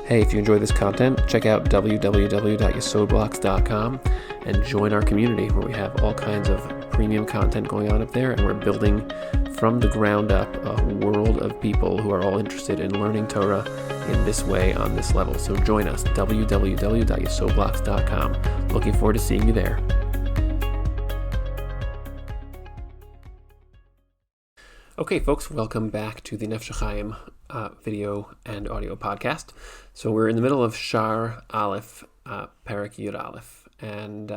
Hey, if you enjoy this content, check out www.yesodblocks.com and join our community where we have all kinds of premium content going on up there, and we're building from the ground up a world of people who are all interested in learning Torah in this way on this level. So join us, www.yesodblocks.com. Looking forward to seeing you there. Okay, folks, welcome back to the Nefesh HaChaim video and audio podcast. So we're in the middle of Shar Aleph, Perek Yud Aleph, and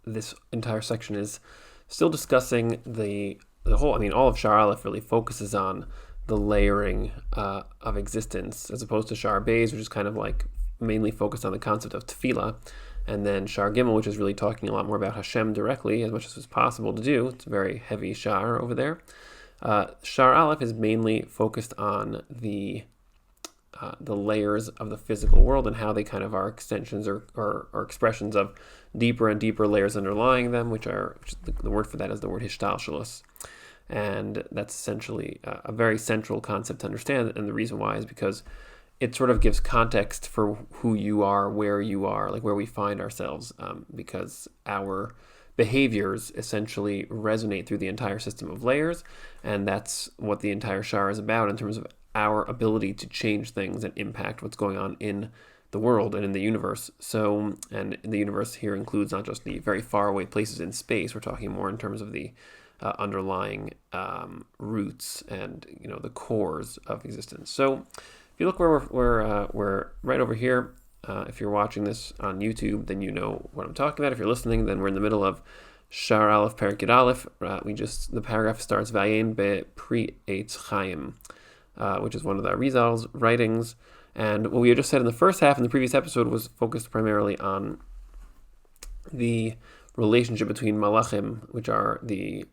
this entire section is still discussing the whole. All of Shar Aleph really focuses on the layering of existence, as opposed to Shar Beis, which is kind of like mainly focused on the concept of tefillah, and then Shar Gimel, which is really talking a lot more about Hashem directly, as much as it's possible to do. It's a very heavy Shar over there. Shar Aleph is mainly focused on the layers of the physical world and how they kind of are extensions or expressions of deeper and deeper layers underlying them, which the word for that is the word hishtalshelus. And that's essentially a very central concept to understand. And the reason why is because it sort of gives context for who you are, where you are, like where we find ourselves, because our behaviors essentially resonate through the entire system of layers, and that's what the entire Shar is about in terms of our ability to change things and impact what's going on in the world and in the universe. So, and the universe here includes not just the very far away places in space. We're talking more in terms of the underlying roots and the cores of existence. So, if you look where we're right over here. If you're watching this on YouTube, then you know what I'm talking about. If you're listening, then we're in the middle of Shar Aleph, Perek Yud Aleph. The paragraph starts Vayein be HaChaim, which is one of the Arizal's writings. And what we had just said in the first half in the previous episode was focused primarily on the relationship between Malachim, which are the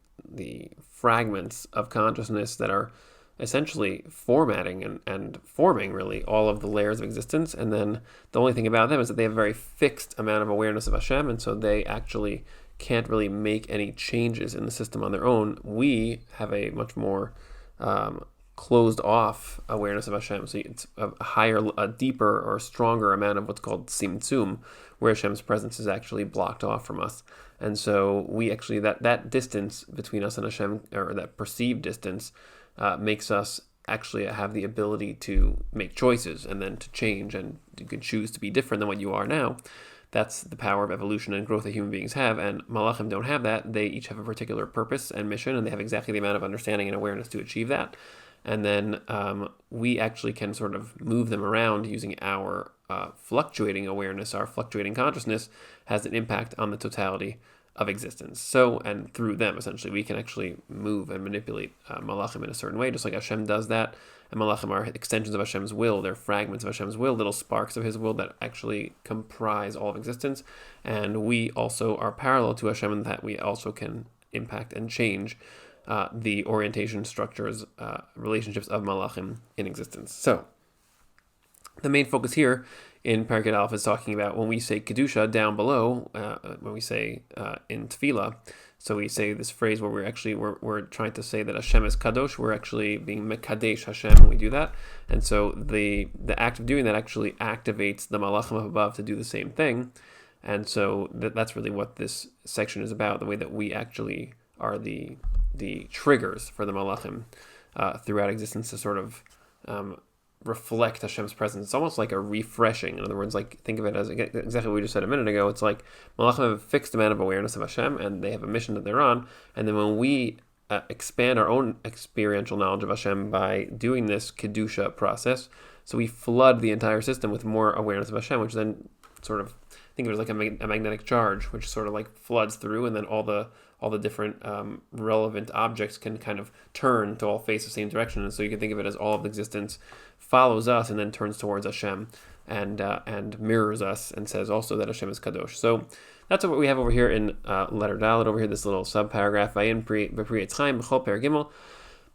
fragments of consciousness that are essentially formatting and forming really all of the layers of existence. And then the only thing about them is that they have a very fixed amount of awareness of Hashem, and so they actually can't really make any changes in the system on their own. We have a much more closed off awareness of Hashem, so it's a deeper or stronger amount of what's called tzimtzum, where Hashem's presence is actually blocked off from us. And so we actually, that distance between us and Hashem, or that perceived distance, makes us actually have the ability to make choices and then to change, and you can choose to be different than what you are now. That's the power of evolution and growth that human beings have, and Malachim don't have that. They each have a particular purpose and mission, and they have exactly the amount of understanding and awareness to achieve that. And then we actually can sort of move them around using our fluctuating awareness. Our fluctuating consciousness has an impact on the totality of existence. So, and through them, essentially, we can actually move and manipulate Malachim in a certain way, just like Hashem does that. And Malachim are extensions of Hashem's will. They're fragments of Hashem's will, little sparks of His will that actually comprise all of existence. And we also are parallel to Hashem in that we also can impact and change the orientation, structures, relationships of Malachim in existence. So, the main focus here in Perek Yud Aleph is talking about when we say Kedusha down below, when we say in Tefillah, so we say this phrase where we're trying to say that Hashem is Kadosh, we're actually being Mekadesh Hashem when we do that. And so the act of doing that actually activates the Malachim up above to do the same thing. And so that's really what this section is about, the way that we actually are the triggers for the Malachim throughout existence to sort of reflect Hashem's presence. It's almost like a refreshing. In other words, like think of it as exactly what we just said a minute ago. It's like Malachim have a fixed amount of awareness of Hashem, and they have a mission that they're on. And then when we expand our own experiential knowledge of Hashem by doing this Kedusha process, so we flood the entire system with more awareness of Hashem, which then sort of think of it as like a magnetic charge, which sort of like floods through, and then all the different relevant objects can kind of turn to all face the same direction. And so you can think of it as all of existence follows us and then turns towards Hashem and mirrors us and says also that Hashem is Kadosh. So that's what we have over here in letter Dalet, over here, this little sub-paragraph. Vayein be HaChaim b'chol Perek Gimel.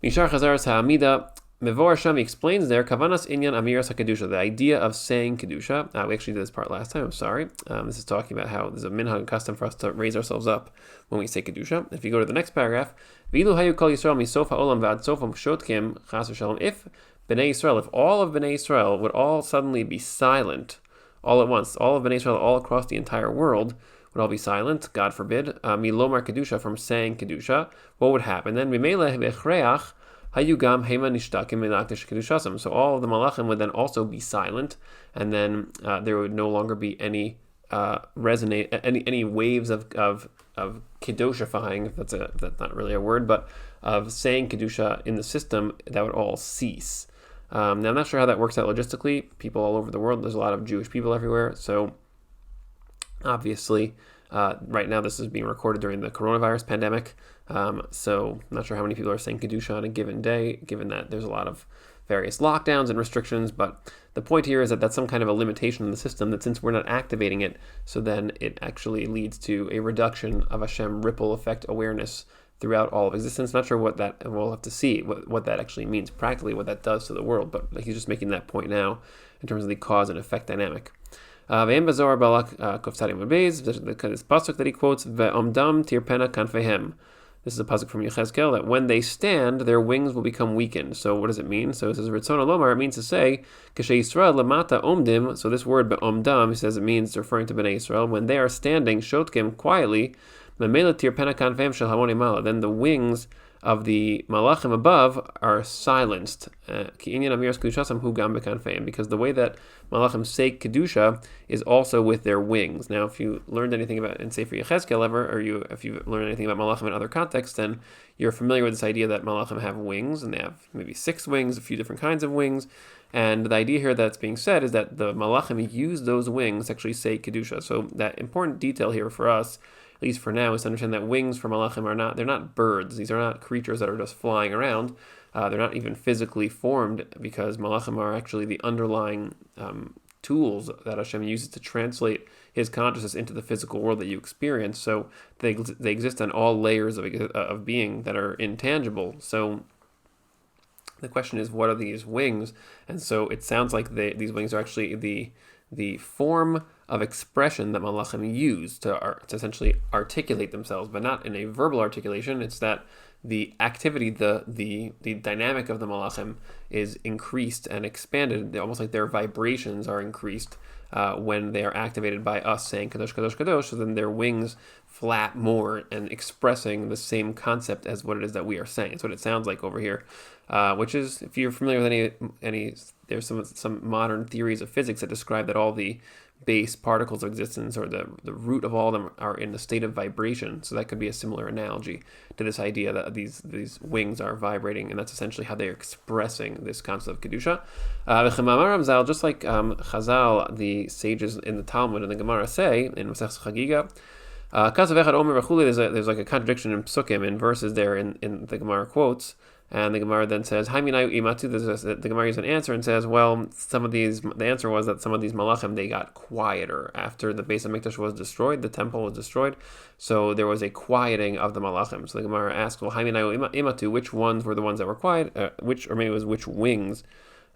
Mishar Chazaras Ha'amida. Mevor Hashem explains there, Kavanas Inyan Amiras HaKedusha, the idea of saying Kedusha. We actually did this part last time, I'm sorry. This is talking about how there's a minhag custom for us to raise ourselves up when we say Kedusha. If you go to the next paragraph, V'ilu hayu kol Yisrael misof ha'olam v'ad sof ha'shotkim chas v'shalom. If Bnei Yisrael, if all of Bnei Yisrael would all suddenly be silent all at once, all of Bnei Yisrael all across the entire world would all be silent, God forbid, milomar kedusha, from saying kedusha, what would happen then? Mimele v'echreach hayugam hema nishtakim milaktish kedushasam. So all of the malachim would then also be silent, and then there would no longer be any any waves of kedoshifying. That's not really a word, but of saying kedusha in the system, that would all cease. Now I'm not sure how that works out logistically. People all over the world, there's a lot of Jewish people everywhere, so obviously right now this is being recorded during the coronavirus pandemic, so I'm not sure how many people are saying kedusha on a given day, given that there's a lot of various lockdowns and restrictions. But the point here is that that's some kind of a limitation in the system, that since we're not activating it, so then it actually leads to a reduction of Hashem ripple effect awareness throughout all of existence. Not sure what that, and we'll have to see what that actually means practically, what that does to the world, but he's just making that point now in terms of the cause and effect dynamic. Ve'em bazor balak koftarim beis, this pasuk that he quotes, ve'omdam tirpena kanfehem. This is a pasuk from Yechezkel, that when they stand, their wings will become weakened. So what does it mean? So it says Ritzon Lomar, it means to say, Kashe Yisrael lamata omdim. So this word be'omdam, he says it means, referring to Bnei Yisrael, when they are standing, shotkim, quietly, then the wings of the Malachim above are silenced. Because the way that Malachim say Kedusha is also with their wings. Now, if you learned anything about in Sefer Yechezkel ever, or if you've learned anything about Malachim in other contexts, then you're familiar with this idea that Malachim have wings, and they have maybe 6 wings, a few different kinds of wings. And the idea here that's being said is that the Malachim use those wings to actually say Kedusha. So that important detail here for us, at least for now, is to understand that wings for Malachim they're not birds. These are not creatures that are just flying around. They're not even physically formed, because Malachim are actually the underlying tools that Hashem uses to translate His consciousness into the physical world that you experience. So they exist on all layers of being that are intangible. So the question is, what are these wings? And so it sounds like these wings are actually the form of expression that Malachim use to essentially articulate themselves, but not in a verbal articulation. It's that the activity, the dynamic of the Malachim is increased and expanded, almost like their vibrations are increased when they are activated by us saying Kadosh, Kadosh, Kadosh. So then their wings flap more and expressing the same concept as what it is that we are saying. It's what it sounds like over here, which is, if you're familiar with any there's some modern theories of physics that describe that all the base particles of existence, or the root of all of them, are in the state of vibration. So that could be a similar analogy to this idea that these wings are vibrating, and that's essentially how they're expressing this concept of Kedusha. Just like Chazal, the sages in the Talmud and the Gemara say in Masech Chagiga, there's like a contradiction in psukim, in verses there in the Gemara quotes. And the Gemara then says, the Gemara gives an answer and says, well, the answer was that some of these Malachim, they got quieter after the Beis HaMikdash was destroyed, the temple was destroyed. So there was a quieting of the Malachim. So the Gemara asks, well, which ones were the ones that were quiet? Which wings,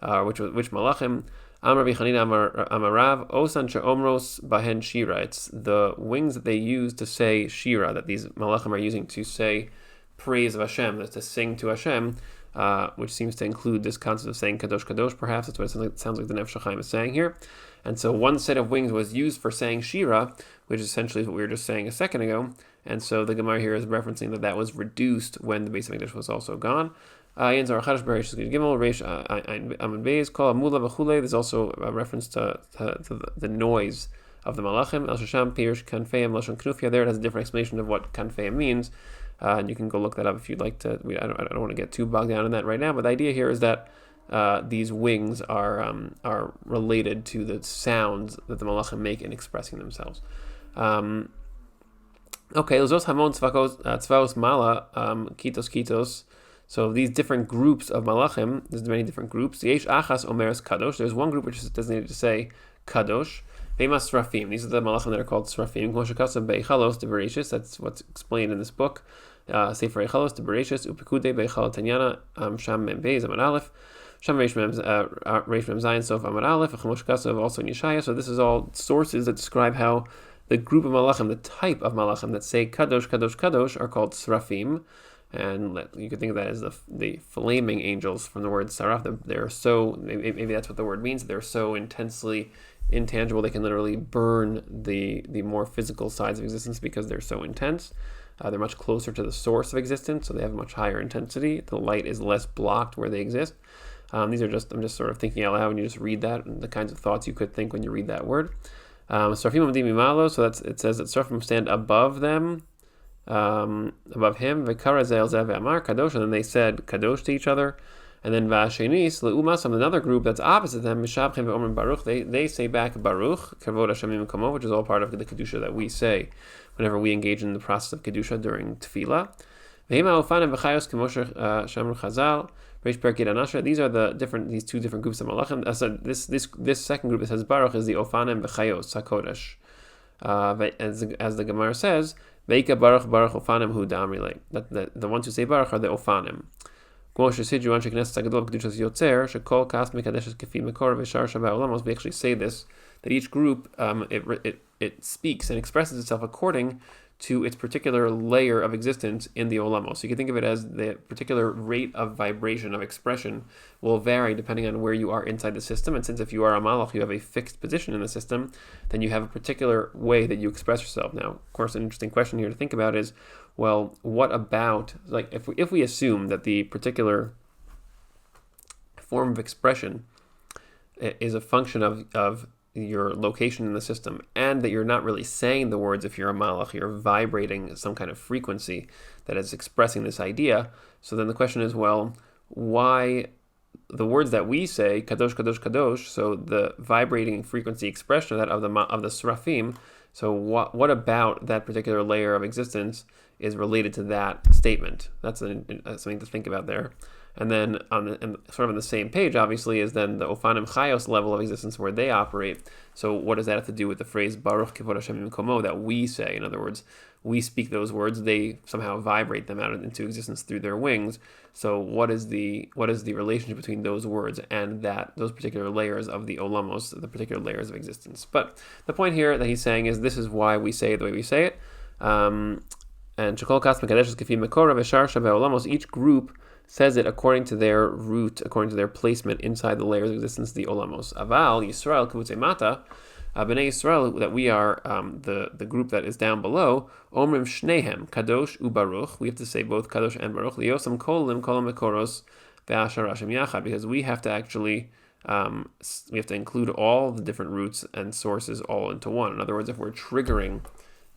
which Malachim? Amar Bichanina Amarav, Osan She'omros Bahen Shira. It's the wings that they use to say Shira, that these Malachim are using to say praise of Hashem, that's to sing to Hashem, which seems to include this concept of saying Kadosh Kadosh, perhaps. That's what it sounds like the Nefesh HaChaim is saying here. And so one set of wings was used for saying Shira, which essentially is what we were just saying a second ago. And so the Gemara here is referencing that was reduced when the Beis HaMikdash was also gone. There's also a reference to the noise of the Malachim. El Shasham Pirish Kanfeim Lashon Knufia. There it has a different explanation of what Kanfeim means. And you can go look that up if you'd like to. I don't want to get too bogged down in that right now, but the idea here is that these wings are related to the sounds that the Malachim make in expressing themselves. Okay, Lozos Hamon Tzvaos Mala Kitos. So these different groups of Malachim, there's many different groups. Yesh Achas Omeres Kadosh. There's one group which is designated to say Kadosh. Famous Srafim. These are the Malachim that are called Srafim. That's what's explained in this book. Sefer Eichalos de Bereshis, Upikude Beichal Tanyana, Sham Mem Beis Amar Aleph, Sham Reish Mem Zayin Sof Amar Aleph, Chamosh Kasov also in Yeshaya. So this is all sources that describe how the group of Malachim, the type of Malachim that say Kadosh, Kadosh, Kadosh, are called Srafim. And you could think of that as the flaming angels from the word saraf. They're so, maybe that's what the word means, they're so intensely intangible, they can literally burn the more physical sides of existence because they're so intense. They're much closer to the source of existence, so they have a much higher intensity. The light is less blocked where they exist. I'm just sort of thinking out loud when you just read that, and the kinds of thoughts you could think when you read that word. Sarfim Amdim Imalo, so it says that Sarfim stand above them, above him. V'kara Ze'el Zeh ve'amar Kadosh, and then they said Kadosh to each other. And then Vashenis Leumasam, another group that's opposite them, Mishabchem ve'omrim Baruch, they say back Baruch, Kavod Hashem Mimkomo, which is all part of the Kedusha that we say whenever we engage in the process of Kedusha during Tefillah. V'hema Ofanim v'chayos K'moshe Shamru Chazal. These are these two different groups of Malachim. So this second group that says Baruch is the Ofanim B'chayos HaKodesh. As the Gemara says, Veika Baruch Baruch Ofanim Hu Damrile. That the ones who say Baruch are the Ofanim. We actually say this, that each group it speaks and expresses itself according to its particular layer of existence in the olamos. So you can think of it as the particular rate of vibration, of expression, will vary depending on where you are inside the system. And since if you are a malach, you have a fixed position in the system, then you have a particular way that you express yourself. Now, of course, an interesting question here to think about is, well, what about, like, if we assume that the particular form of expression is a function of your location in the system, and that you're not really saying the words if you're a malach, you're vibrating some kind of frequency that is expressing this idea. So then the question is, well, why the words that we say, kadosh, kadosh, kadosh, so the vibrating frequency expression of that of the serafim, so what about that particular layer of existence is related to that statement? That's something to think about there. And then sort of on the same page, obviously, is then the Ofanim Chayos level of existence where they operate. So what does that have to do with the phrase Baruch Kivod Hashem Mimkomo that we say? In other words, we speak those words, they somehow vibrate them out into existence through their wings. So what is the relationship between those words and those particular layers of the Olamos, the particular layers of existence? But the point here that he's saying is this is why we say it the way we say it. And Shekol Kas Mekadesh Kefi Mekora Veshar Shabeh Olamos, each group says it according to their root, according to their placement inside the layers of existence, the olamos. Aval Yisrael Kavutze Mata, Bnei Yisrael, that we are the group that is down below. Omrim Shnehem Kadosh uBaruch. We have to say both Kadosh and Baruch. Liosam Kolim Kolam Mekoros VeAshar Hashem Yachad, because we have to actually we have to include all the different roots and sources all into one. In other words, if we're triggering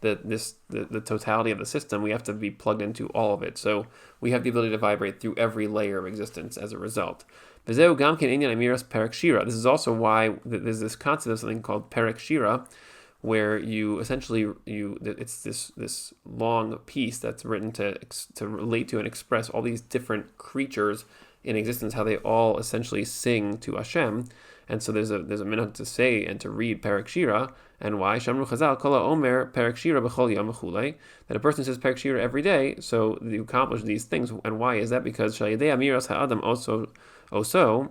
the totality of the system, we have to be plugged into all of it. So we have the ability to vibrate through every layer of existence as a result. This is also why there's this concept of something called Perek Shira, where you essentially it's this long piece that's written to relate to and express all these different creatures in existence, how they all essentially sing to Hashem. And so there's a minhag to say and to read Perek Shira. And why? Shamru Chazal Kola Omer Perek Shira B'chol Yom V'chulei, that a person says Perek Shira every day, so you accomplish these things. And why is that? Because Shayidei Amiras Ha'adam also,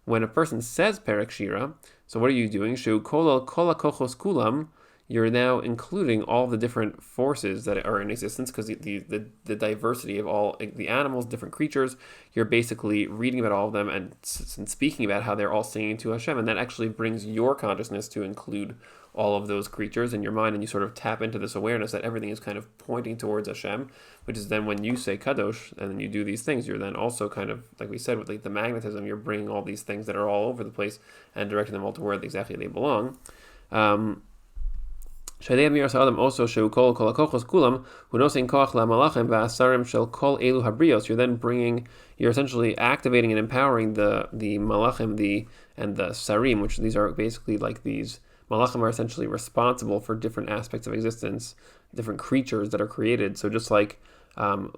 when a person says Perek Shira, so what are you doing? Shu Kola Kochos Kulam, you're now including all the different forces that are in existence, because the diversity of all the animals, different creatures, you're basically reading about all of them and speaking about how they're all singing to Hashem, and that actually brings your consciousness to include all of those creatures in your mind, and you sort of tap into this awareness that everything is kind of pointing towards Hashem, which is then when you say Kadosh and then you do these things, you're then also kind of, like we said, with like the magnetism, you're bringing all these things that are all over the place and directing them all to where exactly they belong. Shadei Amiras Ha'adam also Shehu Kol HaKochos Kulam Hu Nosein Koach LaMalachim VaAsarim Shel Kol Elu Habrios. You're essentially activating and empowering the Malachim and the Sarim, which these are basically like these Malachim are essentially responsible for different aspects of existence, different creatures that are created. So just like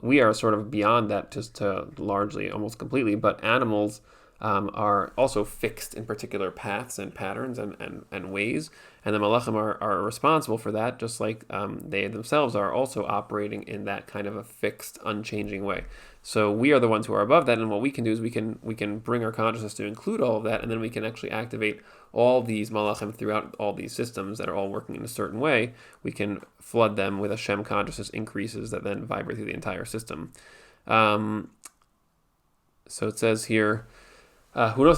we are sort of beyond that, just to largely, almost completely, but animals are also fixed in particular paths and patterns and ways, and the Malachim are responsible for that, just like they themselves are also operating in that kind of a fixed, unchanging way. So we are the ones who are above that, and what we can do is we can bring our consciousness to include all of that, and then we can actually activate all these Malachim throughout all these systems that are all working in a certain way. We can flood them with Hashem consciousness increases that then vibrate through the entire system. So it says here, so when we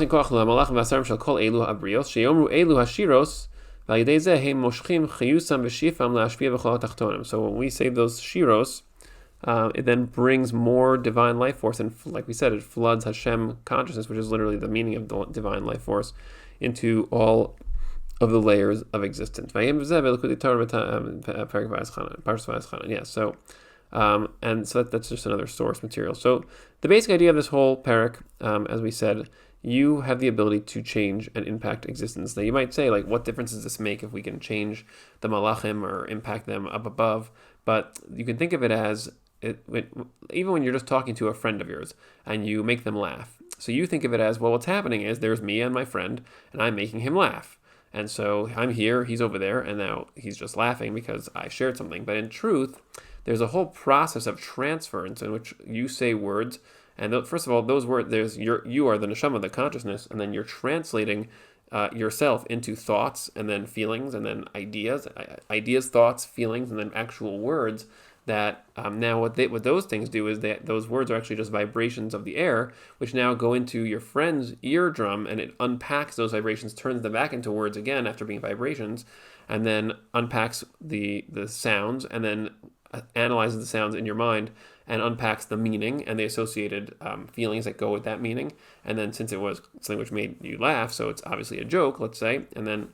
say those shiros, it then brings more divine life force, and like we said, it floods Hashem consciousness, which is literally the meaning of the divine life force, into all of the layers of existence. And so that's just another source material. So the basic idea of this whole parak, as we said, you have the ability to change and impact existence. Now you might say, like, what difference does this make if we can change the Malachim or impact them up above? But you can think of it as, even when you're just talking to a friend of yours and you make them laugh. So you think of it as, well, what's happening is there's me and my friend and I'm making him laugh. And so I'm here, he's over there, and now he's just laughing because I shared something. But in truth, there's a whole process of transference in which you say words. And first of all, those words, you are the neshama, the consciousness, and then you're translating yourself into thoughts and then feelings and then ideas, thoughts, feelings, and then actual words. That now what those things do is that those words are actually just vibrations of the air, which now go into your friend's eardrum, and it unpacks those vibrations, turns them back into words again after being vibrations, and then unpacks the sounds, and then analyzes the sounds in your mind and unpacks the meaning and the associated feelings that go with that meaning. And then since it was something which made you laugh, so it's obviously a joke, let's say, and then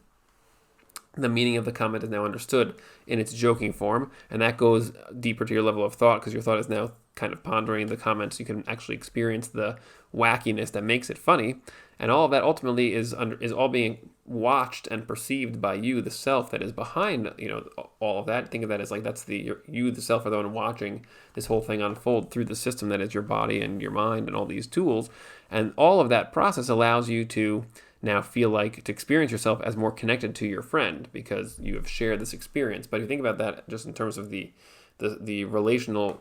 the meaning of the comment is now understood in its joking form, and that goes deeper to your level of thought because your thought is now kind of pondering the comments. You can actually experience the wackiness that makes it funny, and all of that ultimately is all being watched and perceived by you, the self that is behind all of that. Think of that as like that's you, the self, are the one watching this whole thing unfold through the system that is your body and your mind and all these tools, and all of that process allows you to now feel like to experience yourself as more connected to your friend because you have shared this experience. But if you think about that just in terms of the relational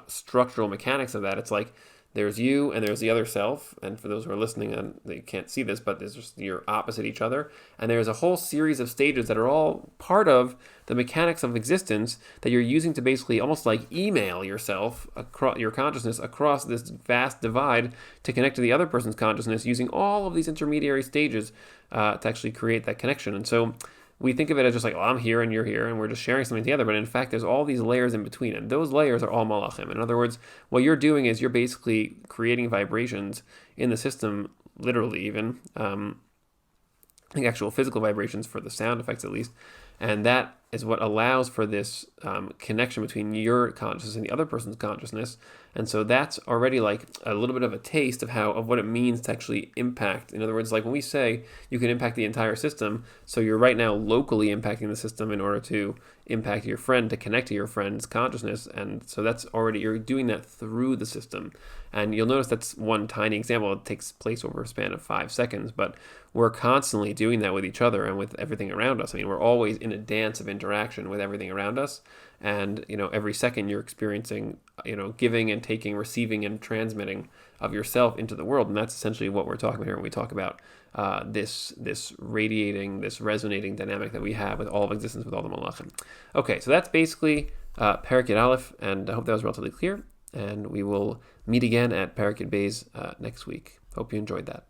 structural mechanics of that, it's like there's you and there's the other self. And for those who are listening, and they can't see this, but there's just you're opposite each other. And there's a whole series of stages that are all part of the mechanics of existence that you're using to basically almost like email yourself, across your consciousness, across this vast divide to connect to the other person's consciousness using all of these intermediary stages to actually create that connection. And so we think of it as just like, well, I'm here and you're here and we're just sharing something together. But in fact, there's all these layers in between, and those layers are all Malachim. In other words, what you're doing is you're basically creating vibrations in the system, literally even, I think actual physical vibrations for the sound effects at least. And that is what allows for this connection between your consciousness and the other person's consciousness. And so that's already like a little bit of a taste of what it means to actually impact. In other words, like when we say you can impact the entire system, so you're right now locally impacting the system in order to impact your friend, to connect to your friend's consciousness. And so that's already, you're doing that through the system. And you'll notice that's one tiny example. It takes place over a span of 5 seconds, but we're constantly doing that with each other and with everything around us. I mean, we're always in a dance of interaction with everything around us. And, every second you're experiencing, giving and taking, receiving and transmitting of yourself into the world. And that's essentially what we're talking about here when we talk about this radiating, this resonating dynamic that we have with all of existence, with all the Malachim. Okay, so that's basically Parak Yud Aleph, and I hope that was relatively clear. And we will meet again at Parak Yud Beis next week. Hope you enjoyed that.